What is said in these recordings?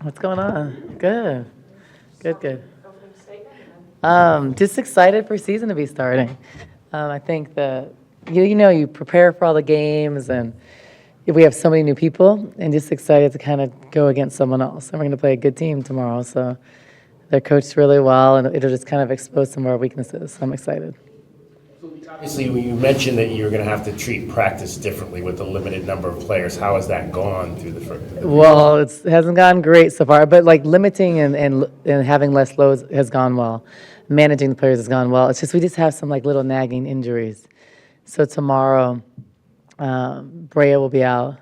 What's going on? Good. Good, good. Just excited for season to be starting. I think that you prepare for all the games, and we have so many new people, and just excited to kind of go against someone else. And we're going to play a good team tomorrow, so they're coached really well, and it'll just kind of expose some of our weaknesses. So I'm excited. Obviously, you mentioned that you're going to have to treat practice differently with the limited number of players. How has that gone through the first? Well, it hasn't gone great so far, but like limiting and having less loads has gone well. Managing the players has gone well. It's just we just have some like little nagging injuries. So tomorrow, Brea will be out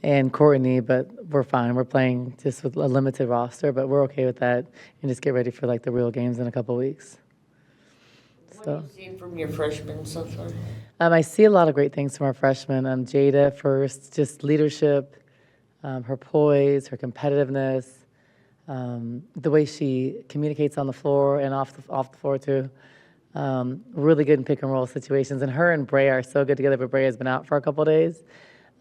and Courtney, but we're fine. We're playing just with a limited roster, but we're okay with that and just get ready for like the real games in a couple weeks. What have you seen from your freshmen so far? I see a lot of great things from our freshmen. Jada first, just leadership, her poise, her competitiveness, the way she communicates on the floor and off the floor too. Really good in pick and roll situations, and her and Brea are so good together. But Brea has been out for a couple days.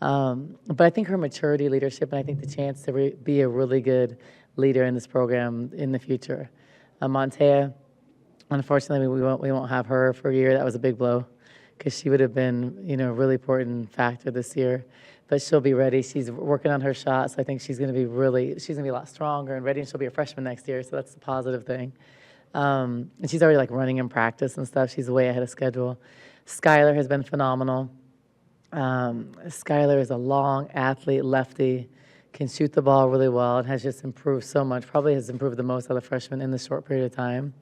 But I think her maturity, leadership, and I think the chance to be a really good leader in this program in the future. Montea, unfortunately, we won't have her for a year. That was a big blow because she would have been, a really important factor this year. But she'll be ready. She's working on her shot, so I think she's going to be a lot stronger and ready, and she'll be a freshman next year, so that's the positive thing. And she's already like running in practice and stuff. She's way ahead of schedule. Skylar has been phenomenal. Skylar is a long athlete, lefty, can shoot the ball really well, and has just improved so much. Probably has improved the most out of the freshmen in this short period of time.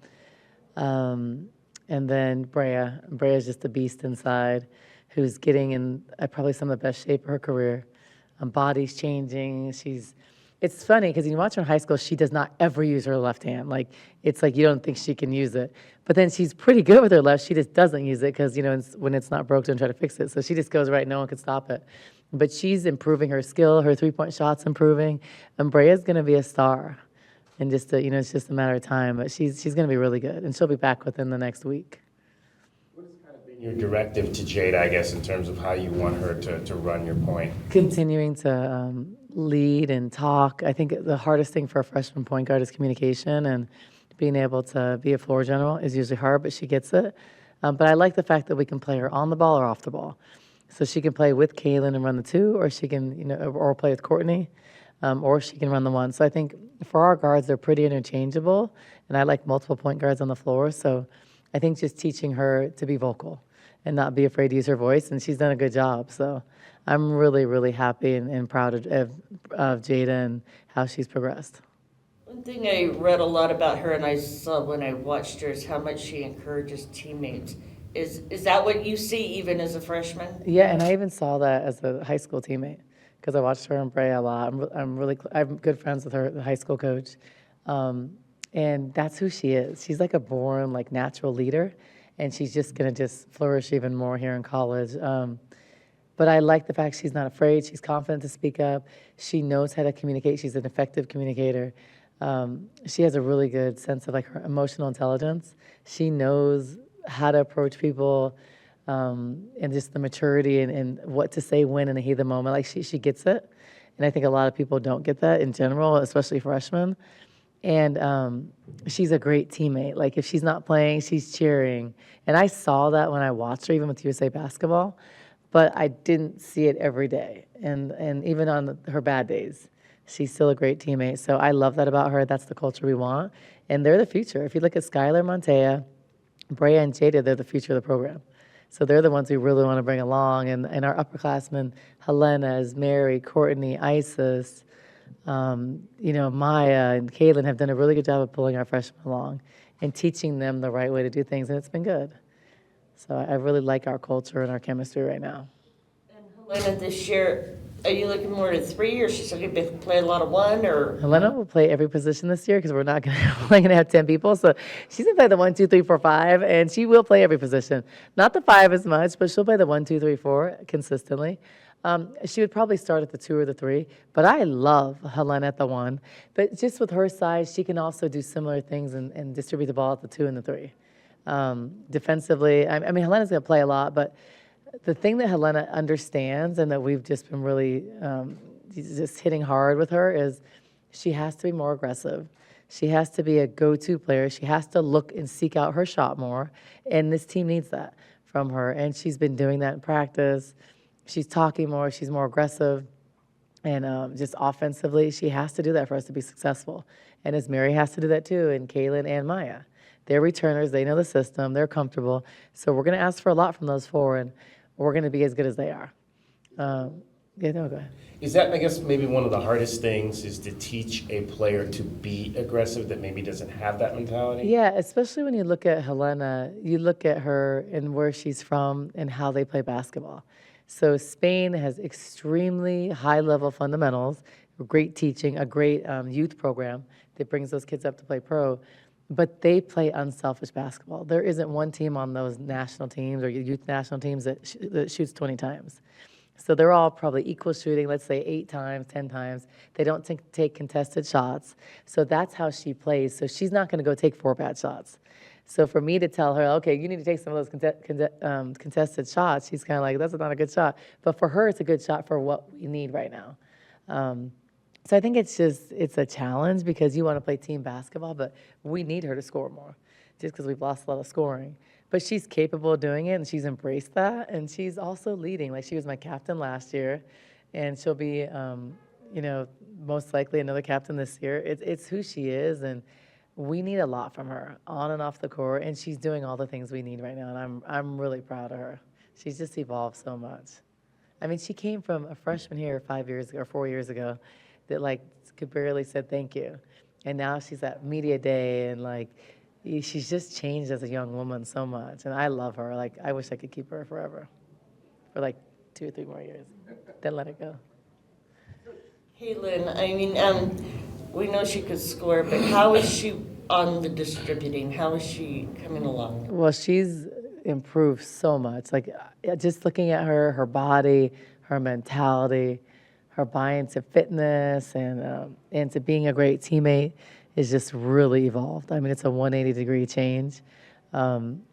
And then Brea. Brea is just a beast inside, who's getting in probably some of the best shape of her career. Body's changing. It's funny because when you watch her in high school, she does not ever use her left hand. Like, it's like you don't think she can use it. But then she's pretty good with her left. She just doesn't use it because, when it's not broke, don't try to fix it. So she just goes right, no one can stop it. But she's improving her skill. Her three-point shot's improving. And Brea's going to be a star. And it's just a matter of time. But she's going to be really good. And she'll be back within the next week. What has kind of been your directive to Jada, I guess, in terms of how you want her to run your point? Continuing to lead and talk. I think the hardest thing for a freshman point guard is communication, and being able to be a floor general is usually hard, but she gets it. But I like the fact that we can play her on the ball or off the ball. So she can play with Kaylin and run the two, or she can, or play with Courtney, or she can run the one. So I think for our guards, they're pretty interchangeable, and I like multiple point guards on the floor. So I think just teaching her to be vocal and not be afraid to use her voice, and she's done a good job. So I'm really, really happy and proud of Jada and how she's progressed. One thing I read a lot about her and I saw when I watched her is how much she encourages teammates. Is that what you see even as a freshman? Yeah, and I even saw that as a high school teammate because I watched her and Brea a lot. I'm good friends with her, the high school coach, and that's who she is. She's like a born natural leader, and she's just gonna just flourish even more here in college. But I like the fact she's not afraid. She's confident to speak up. She knows how to communicate. She's an effective communicator. She has a really good sense of her emotional intelligence. She knows how to approach people, and just the maturity and what to say when in the heat of the moment. She gets it. And I think a lot of people don't get that in general, especially freshmen. And she's a great teammate. If she's not playing, she's cheering. And I saw that when I watched her, even with USA Basketball. But I didn't see it every day. And even on her bad days, she's still a great teammate. So I love that about her. That's the culture we want. And they're the future. If you look at Skylar, Montea, Brea, and Jada, they're the future of the program. So they're the ones we really want to bring along. And our upperclassmen, Helena, Mary, Courtney, Isis, Maya, and Kaylin have done a really good job of pulling our freshmen along and teaching them the right way to do things. And it's been good. So I really like our culture and our chemistry right now. And Helena, this year, are you looking more at three, or is she still going to play a lot of one? Or Helena will play every position this year because we're not only going to have 10 people. So she's going to play the 1, 2, 3, 4, 5, and she will play every position. Not the 5 as much, but she'll play the 1, 2, 3, 4 consistently. She would probably start at the 2 or the 3, but I love Helena at the 1. But just with her size, she can also do similar things and distribute the ball at the 2 and the 3. Defensively, I mean, Helena's going to play a lot, but the thing that Helena understands and that we've just been really just hitting hard with her is She has to be more aggressive. She has to be a go-to player. She has to look and seek out her shot more. And this team needs that from her. And she's been doing that in practice. She's talking more. She's more aggressive. And just offensively, she has to do that for us to be successful. And as Mary has to do that too, and Kaylin and Maya. They're returners. They know the system. They're comfortable. So we're going to ask for a lot from those four, and we're going to be as good as they are. Yeah, no, go ahead. Is that, I guess, maybe one of the hardest things is to teach a player to be aggressive that maybe doesn't have that mentality? Yeah, especially when you look at Helena, you look at her and where she's from and how they play basketball. So Spain has extremely high-level fundamentals, great teaching, a great youth program that brings those kids up to play pro, but they play unselfish basketball. There isn't one team on those national teams or youth national teams that shoots 20 times. So they're all probably equal shooting, let's say 8 times, 10 times. They don't take contested shots. So that's how she plays. So she's not going to go take 4 bad shots. So for me to tell her, okay, you need to take some of those contested shots, she's kind of like, that's not a good shot. But for her, it's a good shot for what we need right now. So I think it's a challenge because you want to play team basketball, but we need her to score more just because we've lost a lot of scoring. But she's capable of doing it, and she's embraced that, and she's also leading. Like, she was my captain last year, and she'll be, most likely another captain this year. It's who she is, and we need a lot from her, on and off the court, and she's doing all the things we need right now, and I'm really proud of her. She's just evolved so much. I mean, she came from a freshman here 5 years ago, or 4 years ago, that, like, could barely said thank you. And now she's at media day, and, like, she's just changed as a young woman so much, and I love her. Like, I wish I could keep her forever, for like 2 or 3 more years, then let it go. Kaylin, I mean, we know she could score, but how is she on the distributing? How is she coming along? Well, she's improved so much. Like, just looking at her body, her mentality, her buy-in to fitness, and to being a great teammate is just really evolved. I mean, it's a 180-degree change.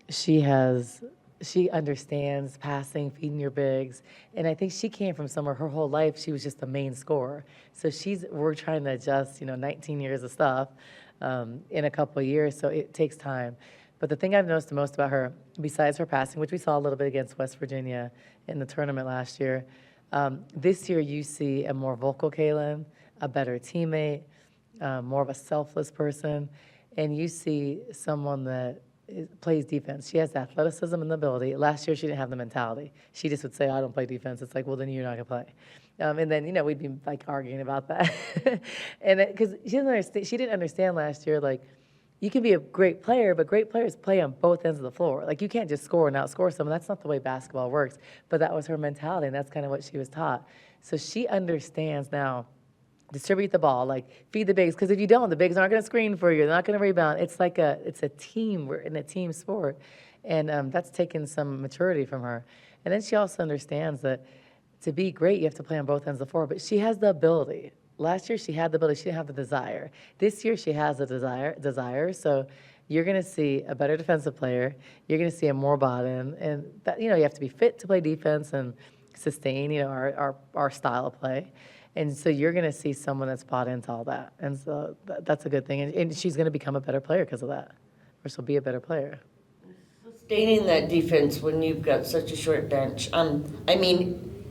She understands passing, feeding your bigs, and I think she came from somewhere her whole life she was just the main scorer. So we're trying to adjust, 19 years of stuff in a couple of years, so it takes time. But the thing I've noticed the most about her, besides her passing, which we saw a little bit against West Virginia in the tournament last year, this year you see a more vocal Kaylin, a better teammate, more of a selfless person, and you see someone that plays defense. She has the athleticism and the ability. Last year, she didn't have the mentality. She just would say, I don't play defense. It's like, well, then you're not going to play. And then, we'd be, like, arguing about that. And because she didn't understand last year, like, you can be a great player, but great players play on both ends of the floor. Like, you can't just score and outscore someone. That's not the way basketball works. But that was her mentality, and that's kind of what she was taught. So she understands now, distribute the ball, like feed the bigs, because if you don't, the bigs aren't going to screen for you. They're not going to rebound. It's like it's a team. We're in a team sport, and that's taken some maturity from her. And then she also understands that to be great, you have to play on both ends of the floor. But she has the ability. Last year, she had the ability. She didn't have the desire. This year, she has the desire. So you're going to see a better defensive player. You're going to see a more bought in, and that, you have to be fit to play defense and sustain, our style of play. And so you're going to see someone that's bought into all that. And so that's a good thing. And she's going to become a better player because of that. Or she'll be a better player. Sustaining that defense when you've got such a short bench. I mean,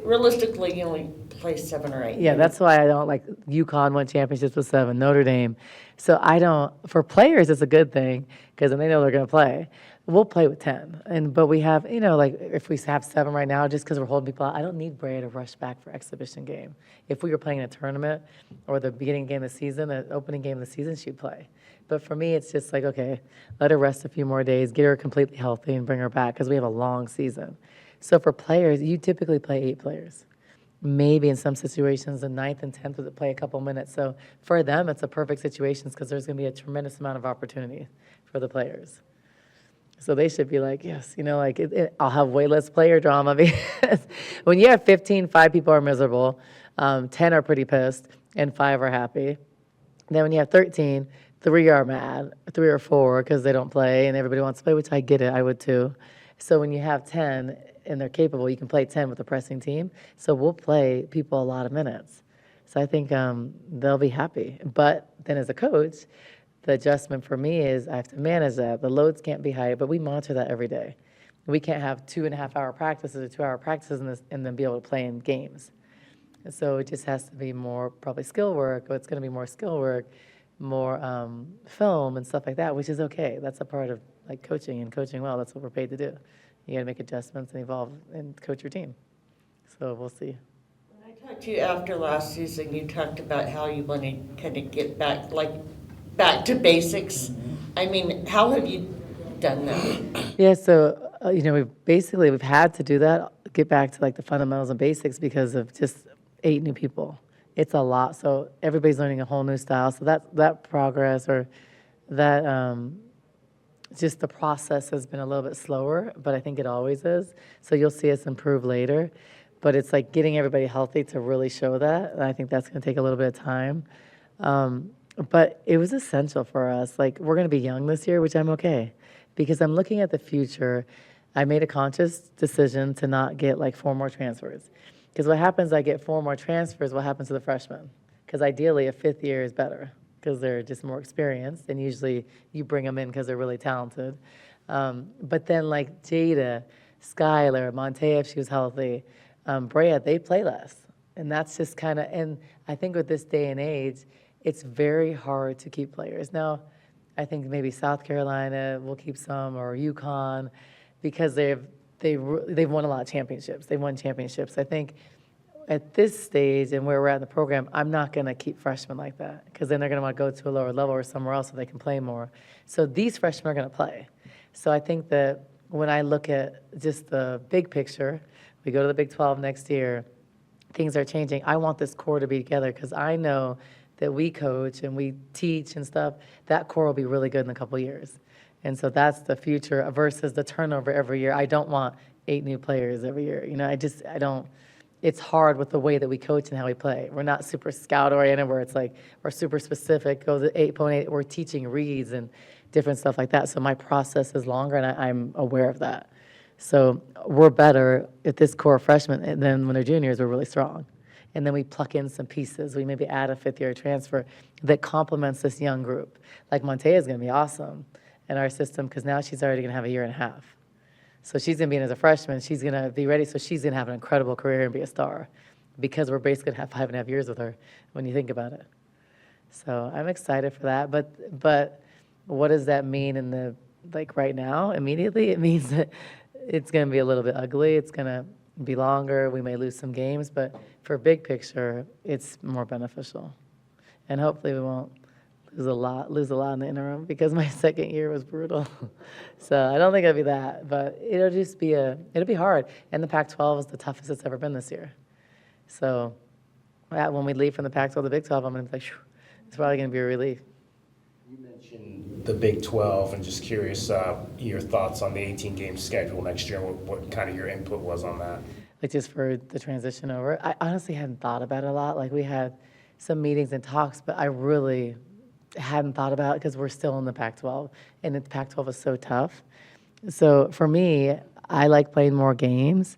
realistically, you only play 7 or 8. Yeah, that's why I don't like UConn won championships with 7, Notre Dame. So for players, it's a good thing because then they know they're going to play. We'll play with 10, but we have, like if we have 7 right now, just because we're holding people out, I don't need Brea to rush back for exhibition game. If we were playing a tournament or the beginning game of the season, the opening game of the season, she'd play. But for me, it's just like, okay, let her rest a few more days, get her completely healthy, and bring her back because we have a long season. So for players, you typically play 8 players. Maybe in some situations, the 9th and 10th would play a couple minutes. So for them, it's a perfect situation because there's going to be a tremendous amount of opportunity for the players. So they should be like, yes, I'll have way less player drama because when you have 15, 5 people are miserable, 10 are pretty pissed, and 5 are happy. Then when you have 13, 3 are mad, 3 or 4 because they don't play and everybody wants to play, which I get it, I would too. So when you have 10 and they're capable, you can play 10 with a pressing team. So we'll play people a lot of minutes. So I think they'll be happy. But then as a coach, the adjustment for me is I have to manage that. The loads can't be high, but we monitor that every day. We can't have 2.5 hour practices or 2 hour practices and then be able to play in games. So it just has to be more probably skill work, or it's going to be more skill work, more film and stuff like that, which is okay. That's a part of like coaching and coaching well. That's what we're paid to do. You got to make adjustments and evolve and coach your team. So we'll see. When I talked to you after last season, you talked about how you want to kind of get back to basics. I mean, how have you done that? Yeah, so we've had to do that, get back to like the fundamentals and basics because of just 8 new people. It's a lot. So everybody's learning a whole new style. So that progress or that just the process has been a little bit slower, but I think it always is. So you'll see us improve later. But it's like getting everybody healthy to really show that. And I think that's going to take a little bit of time. But it was essential for us. Like, we're going to be young this year, which I'm okay. Because I'm looking at the future. I made a conscious decision to not get like 4 more transfers. Because what happens, I get 4 more transfers, what happens to the freshmen? Because ideally, a 5th year is better because they're just more experienced, and usually you bring them in because they're really talented. But then like Jada, Skylar, Montea, if she was healthy, Brea, they play less. And that's just kind of, and I think with this day and age, it's very hard to keep players. Now, I think maybe South Carolina will keep some, or UConn, because they've won a lot of championships. They've won championships. I think at this stage and where we're at in the program, I'm not going to keep freshmen like that because then they're going to want to go to a lower level or somewhere else so they can play more. So these freshmen are going to play. So I think that when I look at just the big picture, we go to the Big 12 next year, things are changing. I want this core to be together because I know that we coach and we teach and stuff, that core will be really good in a couple of years. And so that's the future versus the turnover every year. I don't want 8 new players every year. I don't. It's hard with the way that we coach and how we play. We're not super scout-oriented where it's like we're super specific, go to 8.8, we're teaching reads and different stuff like that. So my process is longer, and I'm aware of that. So we're better at this core freshman, and then when they're juniors, we're really strong. And then we pluck in some pieces. We maybe add a 5th-year transfer that complements this young group. Like Montea is going to be awesome in our system because now she's already going to have a year and a half. So she's going to be in as a freshman. She's going to be ready. So she's going to have an incredible career and be a star because we're basically going to have 5.5 years with her when you think about it. So I'm excited for that. But what does that mean in the, like right now, immediately? It means that it's going to be a little bit ugly. It's going to be longer. We may lose some games. But for big picture, it's more beneficial. And hopefully we won't lose a lot in the interim because my second year was brutal. So I don't think it'll be that, but it'll be hard. And the Pac-12 is the toughest it's ever been this year. So when we leave from the Pac-12 to the Big 12, I'm going to be like, it's probably going to be a relief. You mentioned the Big 12, and just curious your thoughts on the 18-game schedule next year and what kind of your input was on that. Like just for the transition over. I honestly hadn't thought about it a lot. Like we had some meetings and talks, but I really hadn't thought about it because we're still in the Pac-12, and the Pac-12 is so tough. So for me, I like playing more games.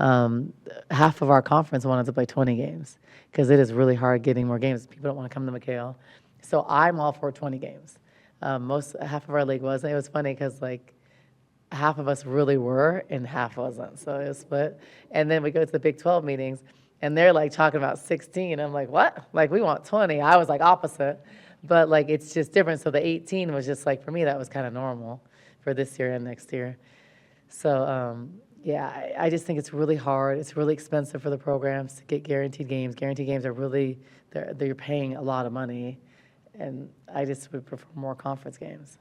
Half of our conference wanted to play 20 games because it is really hard getting more games. People don't want to come to McHale. So I'm all for 20 games. Half of our league wasn't. It was funny because like half of us really were and half wasn't. So it was split. And then we go to the Big 12 meetings, and they're like talking about 16. I'm like, what? Like we want 20. I was like opposite. But like it's just different. So the 18 was just like, for me, that was kind of normal for this year and next year. So yeah, I just think it's really hard. It's really expensive for the programs to get guaranteed games. Guaranteed games are really, they're paying a lot of money. And I just would prefer more conference games.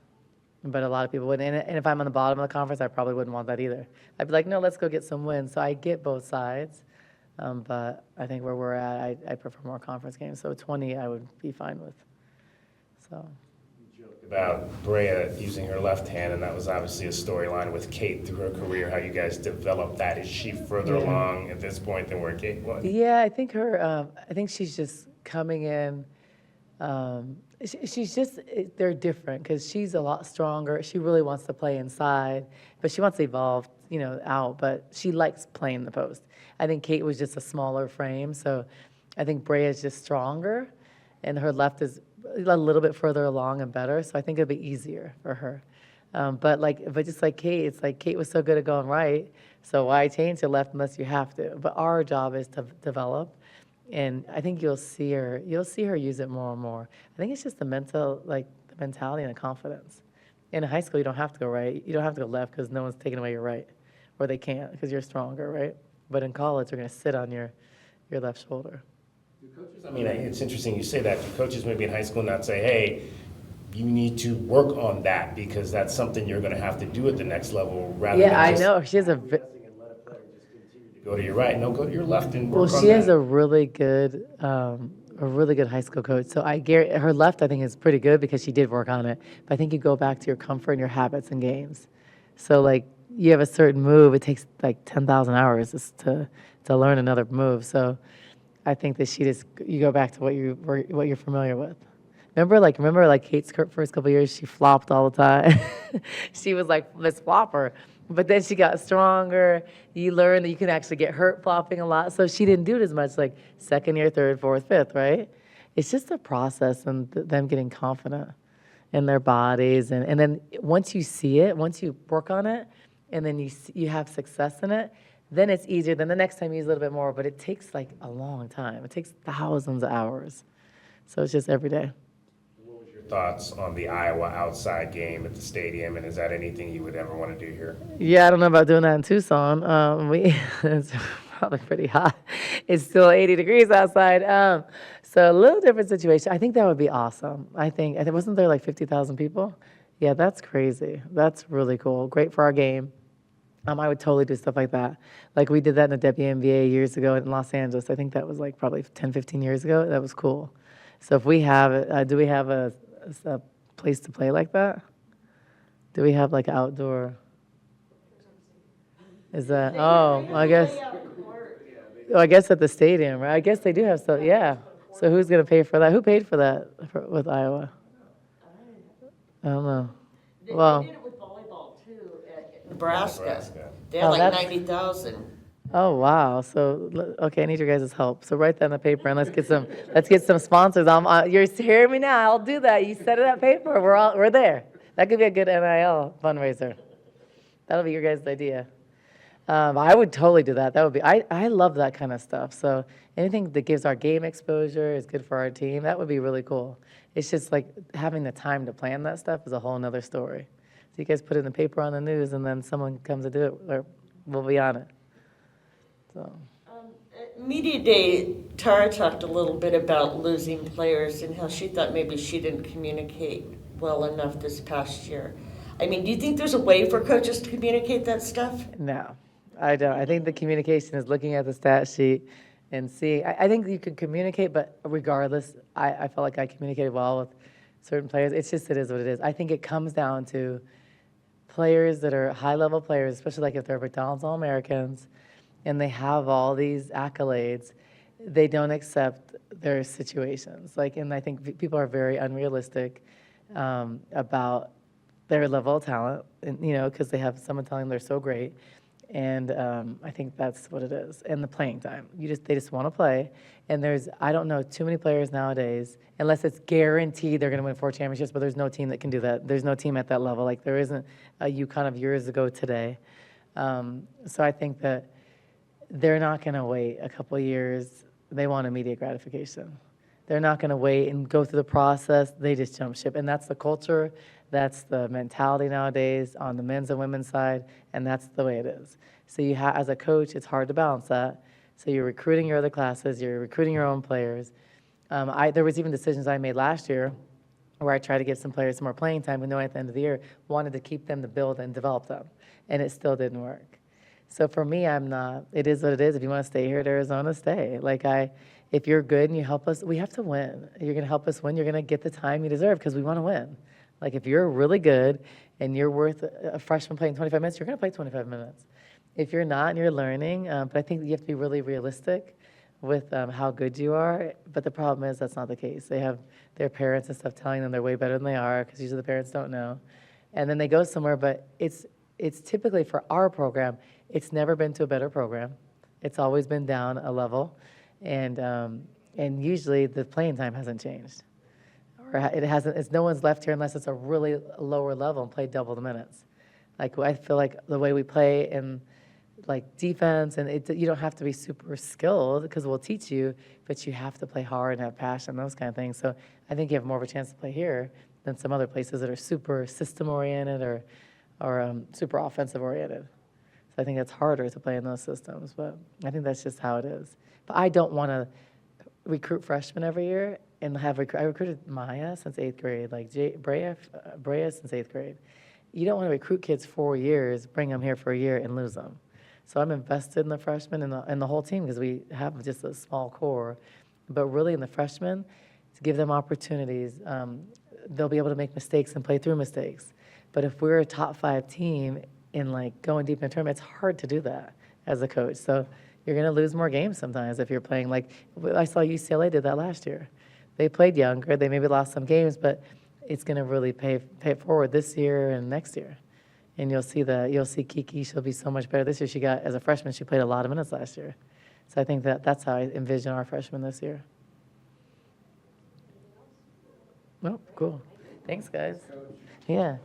But a lot of people wouldn't. And if I'm on the bottom of the conference, I probably wouldn't want that either. I'd be like, no, let's go get some wins. So I get both sides. But I think where we're at, I prefer more conference games. So 20 I would be fine with. So. You joked about Brea using her left hand, and that was obviously a storyline with Kate through her career, how you guys developed that. Is she further along at this point than where Kate was? Yeah, I think I think she's just coming in. She's just, they're different because she's a lot stronger. She really wants to play inside, but she wants to evolve, out, but she likes playing the post. I think Kate was just a smaller frame, so I think Brea is just stronger, and her left is a little bit further along and better, so I think it'll be easier for her. But just like Kate, it's like Kate was so good at going right, so why change to left unless you have to? But our job is to develop, and I think you'll see her use it more and more. I think it's just the mentality and the confidence. In high school, you don't have to go right. You don't have to go left because no one's taking away your right, or they can't because you're stronger, right? But in college, they're going to sit on your left shoulder. Do coaches, I mean, it's interesting you say that. Do coaches maybe in high school not say, hey, you need to work on that because that's something you're going to have to do at the next level rather than Yeah, I just know. She has a and let a player just continue to go to your right. No, go to your left and well. work on She has that. a really good high school coach. So her left, I think, is pretty good because she did work on it. But I think you go back to your comfort and your habits and games. So like you have a certain move, it takes like 10,000 hours just to learn another move. So I think that you go back to what you're familiar with. Remember like Kate's first couple years, she flopped all the time. She was like this flopper, but then she got stronger. You learn that you can actually get hurt flopping a lot. So she didn't do it as much like second year, third, fourth, fifth, right? It's just a process and them getting confident in their bodies, and then once you see it, once you work on it, and then you have success in it, then it's easier. Then the next time you use a little bit more, but it takes like a long time. It takes thousands of hours. So it's just every day. What was your thoughts on the Iowa outside game at the stadium, and is that anything you would ever want to do here? Yeah, I don't know about doing that in Tucson. It's probably pretty hot. It's still 80 degrees outside. So a little different situation. I think that would be awesome. I think wasn't there like 50,000 people? Yeah, that's crazy. That's really cool. Great for our game. I would totally do stuff like that. Like we did that in the WNBA years ago in Los Angeles. I think that was like probably 10, 15 years ago. That was cool. So if we have, do we have a place to play like that? Do we have like outdoor? Is that, I guess at the stadium, right? I guess they do have stuff, yeah. So who's going to pay for that? Who paid for that with Iowa? I don't know. Well, They did it with volleyball too at Nebraska. Nebraska. They had Oh, like that's- 90,000. oh wow. So okay, I need your guys' help. So write that on the paper and let's get some sponsors. You're hearing me now. I'll do that. You set it on paper. We're there. That could be a good NIL fundraiser. That'll be your guys' idea. I would totally do that. That would be. I love that kind of stuff. So anything that gives our game exposure is good for our team. That would be really cool. It's just like having the time to plan that stuff is a whole nother story. So you guys put it in the paper on the news, and then someone comes to do it, or we'll be on it. So. At Media Day, Tara talked a little bit about losing players and how she thought maybe she didn't communicate well enough this past year. I mean, do you think there's a way for coaches to communicate that stuff? No, I don't. I think the communication is looking at the stat sheet and seeing. I think you could communicate, but regardless, I felt like I communicated well with certain players. It is what it is. I think it comes down to players that are high-level players, especially like if they're McDonald's All-Americans and they have all these accolades, they don't accept their situations. And I think people are very unrealistic about their level of talent, and, because they have someone telling them they're so great. And I think that's what it is. And the playing time. They just want to play. And I don't know too many players nowadays, unless it's guaranteed they're going to win 4 championships, but there's no team that can do that. There's no team at that level. Like there isn't a UConn of years ago today. So I think that they're not going to wait a couple years. They want immediate gratification. They're not going to wait and go through the process. They just jump ship. And that's the culture. That's the mentality nowadays on the men's and women's side, and that's the way it is. So as a coach, it's hard to balance that. So you're recruiting your other classes, you're recruiting your own players. There was even decisions I made last year where I tried to give some players some more playing time, but knowing at the end of the year, wanted to keep them to build and develop them, and it still didn't work. So for me, it is what it is. If you want to stay here at Arizona, stay. If you're good and you help us, we have to win. You're going to help us win, you're going to get the time you deserve because we want to win. If you're really good and you're worth a freshman playing 25 minutes, you're going to play 25 minutes. If you're not and you're learning, but I think you have to be really realistic with how good you are. But the problem is that's not the case. They have their parents and stuff telling them they're way better than they are because usually the parents don't know. And then they go somewhere, but it's typically for our program, it's never been to a better program. It's always been down a level. And And usually the playing time hasn't changed. Or it hasn't, it's no one's left here unless it's a really lower level and play double the minutes. Like, I feel like the way we play in like defense, and you don't have to be super skilled because we'll teach you, but you have to play hard and have passion, those kind of things. So I think you have more of a chance to play here than some other places that are super system oriented or super offensive oriented. So I think it's harder to play in those systems, but I think that's just how it is. But I don't want to recruit freshmen every year and have I recruited Maya since 8th grade, like Brea since 8th grade. You don't want to recruit kids 4 years, bring them here for a year, and lose them. So I'm invested in the freshmen and the whole team because we have just a small core. But really in the freshmen, to give them opportunities, they'll be able to make mistakes and play through mistakes. But if we're a top 5 team in like going deep in a tournament, it's hard to do that as a coach. So you're going to lose more games sometimes if you're playing like I saw UCLA did that last year. They played younger. They maybe lost some games, but it's going to really pay it forward this year and next year. And you'll see Kiki, she'll be so much better this year. She got, as a freshman, she played a lot of minutes last year. So I think that's how I envision our freshmen this year. Oh, cool. Thanks, guys. Yeah.